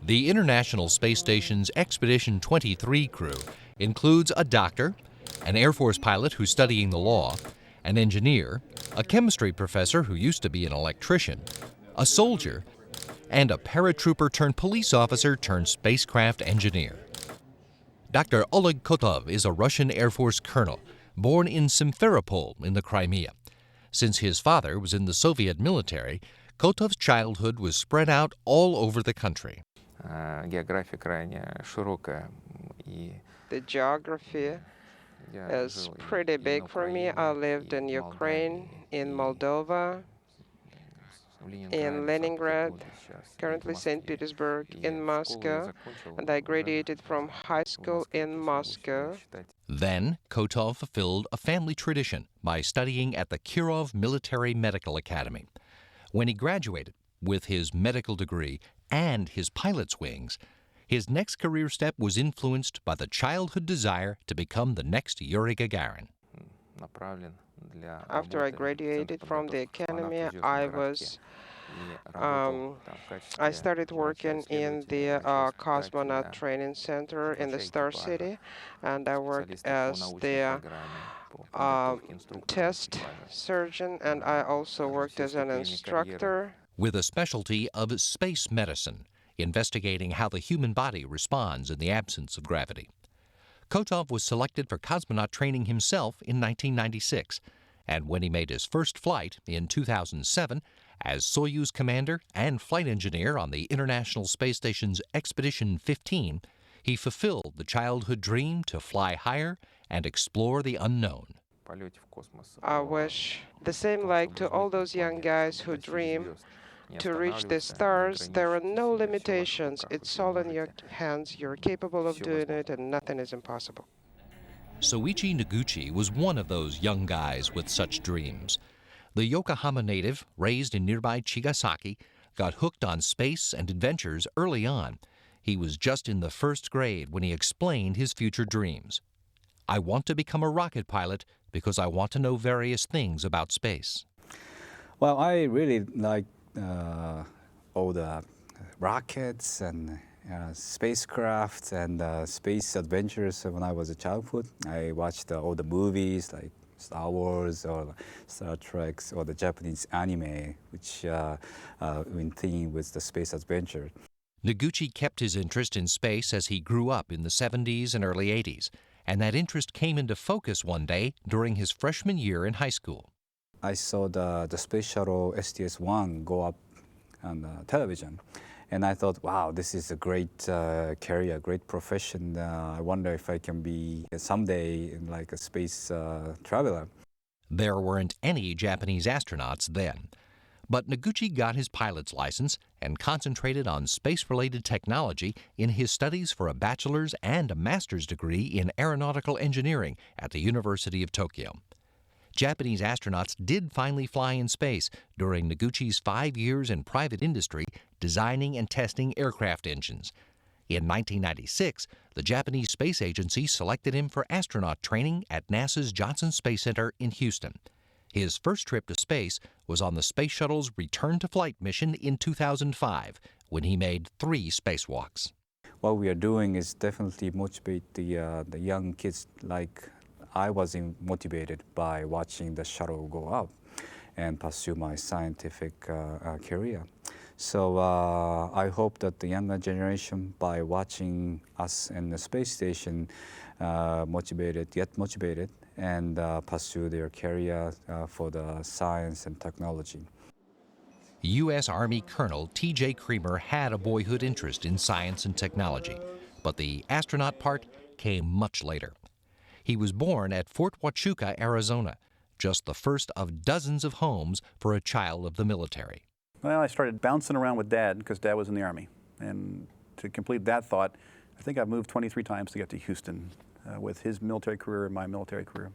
The International Space Station's Expedition 23 crew includes a doctor, an Air Force pilot who's studying the law, an engineer, a chemistry professor who used to be an electrician, a soldier, and a paratrooper turned police officer turned spacecraft engineer. Dr. Oleg Kotov is a Russian Air Force colonel, born in Simferopol in the Crimea. Since his father was in the Soviet military, Kotov's childhood was spread out all over the country. The geography is pretty big for me. I lived in Ukraine, in Moldova, in Leningrad, currently St. Petersburg, in Moscow, and I graduated from high school in Moscow. Then Kotov fulfilled a family tradition by studying at the Kirov Military Medical Academy. When he graduated with his medical degree and his pilot's wings, his next career step was influenced by the childhood desire to become the next Yuri Gagarin. After I graduated from the academy, I started working in the cosmonaut training center in the Star City, and I worked as the test surgeon, and I also worked as an instructor. With a specialty of space medicine, investigating how the human body responds in the absence of gravity. Kotov was selected for cosmonaut training himself in 1996, and when he made his first flight in 2007 as Soyuz commander and flight engineer on the International Space Station's Expedition 15, he fulfilled the childhood dream to fly higher and explore the unknown. I wish the same like to all those young guys who dream to reach the stars. There are no limitations. It's all in your hands. You're capable of doing it, and nothing is impossible. Soichi Deguchi was one of those young guys with such dreams. The Yokohama native, raised in nearby Chigasaki, got hooked on space and adventures early on. He was just in the first grade when he explained his future dreams. I want to become a rocket pilot because I want to know various things about space. Well, I really like all the rockets and spacecraft and space adventures when I was a childhood. I watched all the movies like Star Wars or Star Trek or the Japanese anime, which in theme with the space adventure. Deguchi kept his interest in space as he grew up in the 70s and early 80s, and that interest came into focus one day during his freshman year in high school. I saw the space shuttle STS-1 go up on television, and I thought, wow, this is a great career, great profession. I wonder if I can be someday like a space traveler. There weren't any Japanese astronauts then, but Deguchi got his pilot's license and concentrated on space-related technology in his studies for a bachelor's and a master's degree in aeronautical engineering at the University of Tokyo. Japanese astronauts did finally fly in space during Deguchi's 5 years in private industry designing and testing aircraft engines. In 1996, the Japanese Space Agency selected him for astronaut training at NASA's Johnson Space Center in Houston. His first trip to space was on the Space Shuttle's return-to-flight mission in 2005, when he made 3 spacewalks. What we are doing is definitely motivate the young kids like I was motivated by watching the shuttle go up and pursue my scientific career. So I hope that the younger generation, by watching us in the space station, motivated and pursue their career for the science and technology. U.S. Army Colonel T.J. Creamer had a boyhood interest in science and technology, but the astronaut part came much later. He was born at Fort Huachuca, Arizona, just the first of dozens of homes for a child of the military. Well, I started bouncing around with Dad because Dad was in the Army. And to complete that thought, I think I've moved 23 times to get to Houston with his military career and my military career.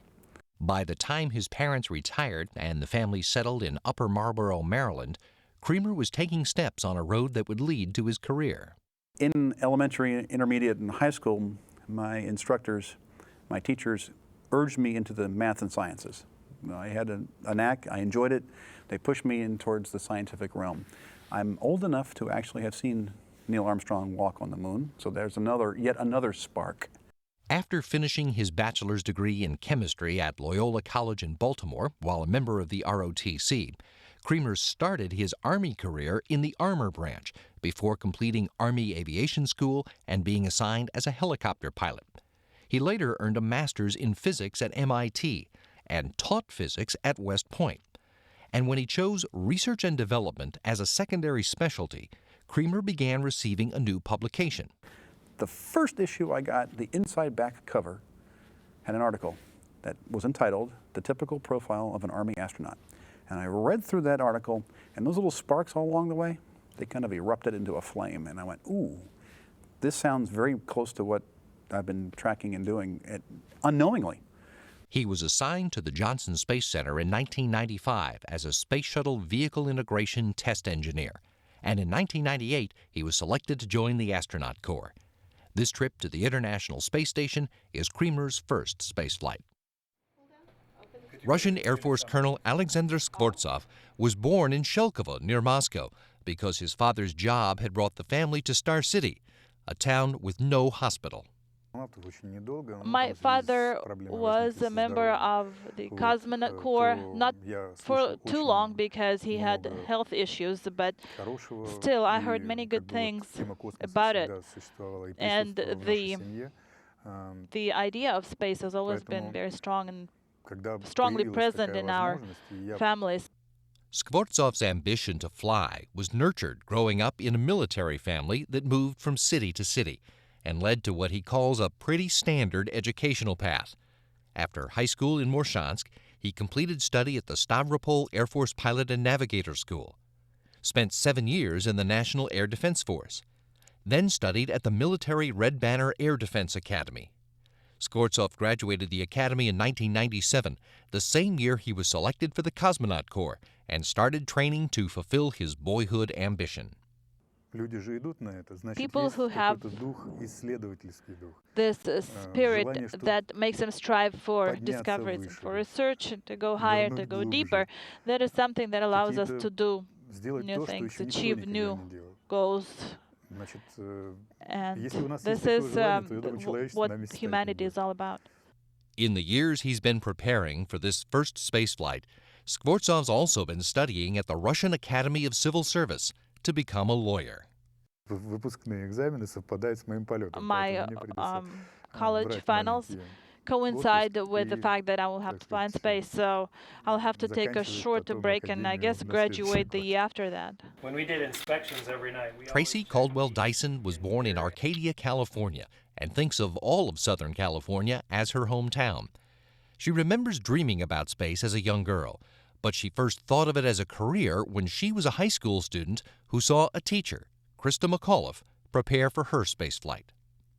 By the time his parents retired and the family settled in Upper Marlboro, Maryland, Creamer was taking steps on a road that would lead to his career. In elementary, intermediate, and high school, my instructors, my teachers urged me into the math and sciences. I had a knack, I enjoyed it. They pushed me in towards the scientific realm. I'm old enough to actually have seen Neil Armstrong walk on the moon, so there's yet another spark. After finishing his bachelor's degree in chemistry at Loyola College in Baltimore while a member of the ROTC, Creamer started his Army career in the armor branch before completing Army Aviation School and being assigned as a helicopter pilot. He later earned a master's in physics at MIT and taught physics at West Point. And when he chose research and development as a secondary specialty, Creamer began receiving a new publication. The first issue I got, the inside back cover, had an article that was entitled "The Typical Profile of an Army Astronaut." And I read through that article, and those little sparks all along the way, they kind of erupted into a flame. And I went, ooh, this sounds very close to what I've been tracking and doing unknowingly. He was assigned to the Johnson Space Center in 1995 as a Space Shuttle Vehicle Integration Test Engineer. And in 1998, he was selected to join the Astronaut Corps. This trip to the International Space Station is Creamer's first spaceflight. Russian Air Force Colonel Alexander Skvortsov was born in Shelkovo near Moscow because his father's job had brought the family to Star City, a town with no hospital. My father was a member of the Cosmonaut Corps, not for too long because he had health issues, but still I heard many good things about it. And the idea of space has always been very strong and strongly present in our families. Skvortsov's ambition to fly was nurtured growing up in a military family that moved from city to city and led to what he calls a pretty standard educational path. After high school in Morshansk, he completed study at the Stavropol Air Force Pilot and Navigator School, spent 7 years in the National Air Defense Force, then studied at the Military Red Banner Air Defense Academy. Skvortsov graduated the academy in 1997, the same year he was selected for the Cosmonaut Corps, and started training to fulfill his boyhood ambition. People who have this spirit that makes them strive for discoveries, for research, to go higher, to go deeper, that is something that allows us to do new things, achieve new goals. And this is what humanity is all about. In the years he's been preparing for this first spaceflight, Skvortsov's also been studying at the Russian Academy of Civil Service to become a lawyer. My college finals coincide with the fact that I will have to fly in space, so I'll have to take a short break and I guess graduate the year after that. When we did inspections every night, Tracy Caldwell Dyson was born in Arcadia, California, and thinks of all of Southern California as her hometown. She remembers dreaming about space as a young girl, but she first thought of it as a career when she was a high school student who saw a teacher, Krista McAuliffe, prepare for her spaceflight.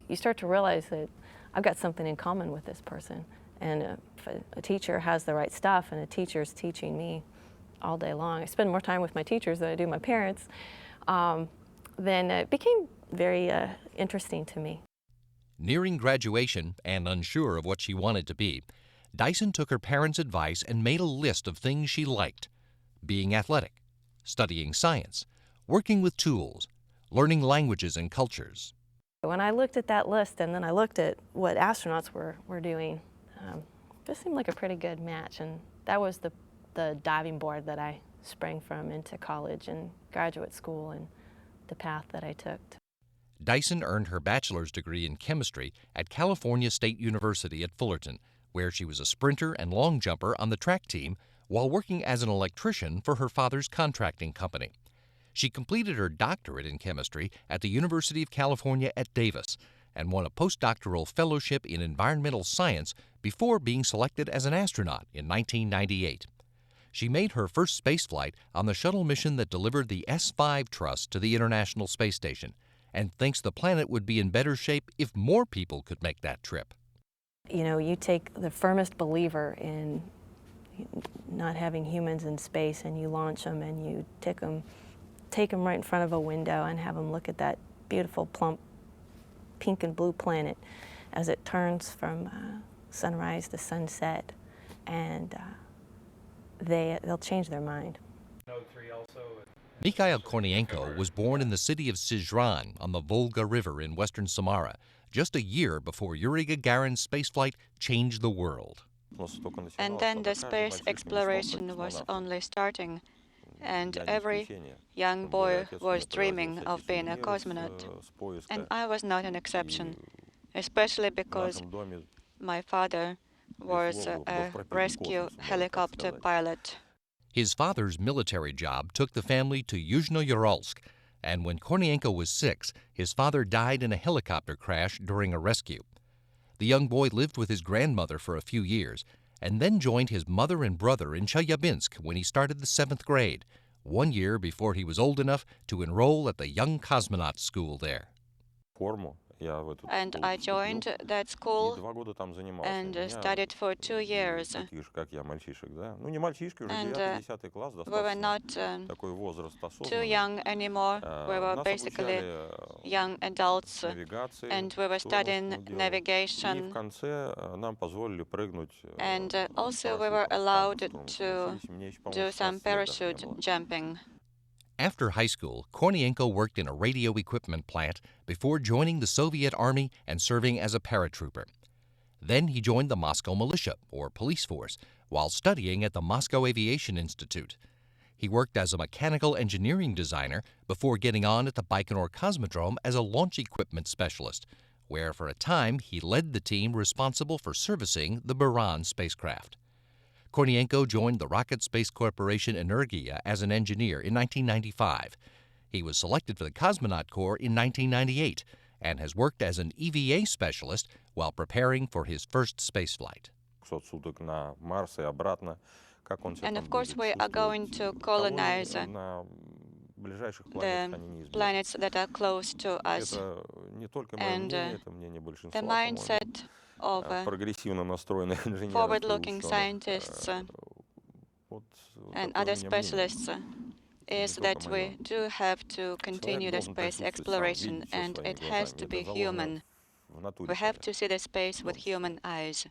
You start to realize that I've got something in common with this person, and if a teacher has the right stuff and a teacher's teaching me all day long, I spend more time with my teachers than I do my parents, then it became very interesting to me. Nearing graduation and unsure of what she wanted to be, Dyson took her parents' advice and made a list of things she liked: being athletic, studying science, working with tools, learning languages and cultures. When I looked at that list and then I looked at what astronauts were doing, this seemed like a pretty good match, and that was the diving board that I sprang from into college and graduate school and the path that I took. Dyson earned her bachelor's degree in chemistry at California State University at Fullerton, where she was a sprinter and long jumper on the track team while working as an electrician for her father's contracting company. She completed her doctorate in chemistry at the University of California at Davis and won a postdoctoral fellowship in environmental science before being selected as an astronaut in 1998. She made her first spaceflight on the shuttle mission that delivered the S5 truss to the International Space Station, and thinks the planet would be in better shape if more people could make that trip. You know, you take the firmest believer in not having humans in space and you launch them and you take them right in front of a window and have them look at that beautiful, plump, pink and blue planet as it turns from sunrise to sunset, and they'll change their mind. Mikhail Kornienko was born in the city of Syzran on the Volga River in western Samara, just a year before Yuri Gagarin's spaceflight changed the world. And then the space exploration was only starting, and every young boy was dreaming of being a cosmonaut. And I was not an exception, especially because my father was a rescue helicopter pilot. His father's military job took the family to Yuzhno-Uralsk, and when Kornienko was 6, his father died in a helicopter crash during a rescue. The young boy lived with his grandmother for a few years, and then joined his mother and brother in Chelyabinsk when he started the 7th grade, 1 year before he was old enough to enroll at the Young Cosmonauts School there. And I joined that school and studied for 2 years. And we were not too young anymore. We were basically young adults, and we were studying navigation. And also we were allowed to do some parachute jumping. After high school, Kornienko worked in a radio equipment plant before joining the Soviet Army and serving as a paratrooper. Then he joined the Moscow militia, or police force, while studying at the Moscow Aviation Institute. He worked as a mechanical engineering designer before getting on at the Baikonur Cosmodrome as a launch equipment specialist, where for a time he led the team responsible for servicing the Buran spacecraft. Kornienko joined the Rocket Space Corporation Energia as an engineer in 1995. He was selected for the Cosmonaut Corps in 1998 and has worked as an EVA specialist while preparing for his first spaceflight. And of course we are going to colonize the planets that are close to us. And the mindset of forward-looking scientists and other specialists is that we do have to continue the space exploration, and it has to be human. We have to see the space with human eyes.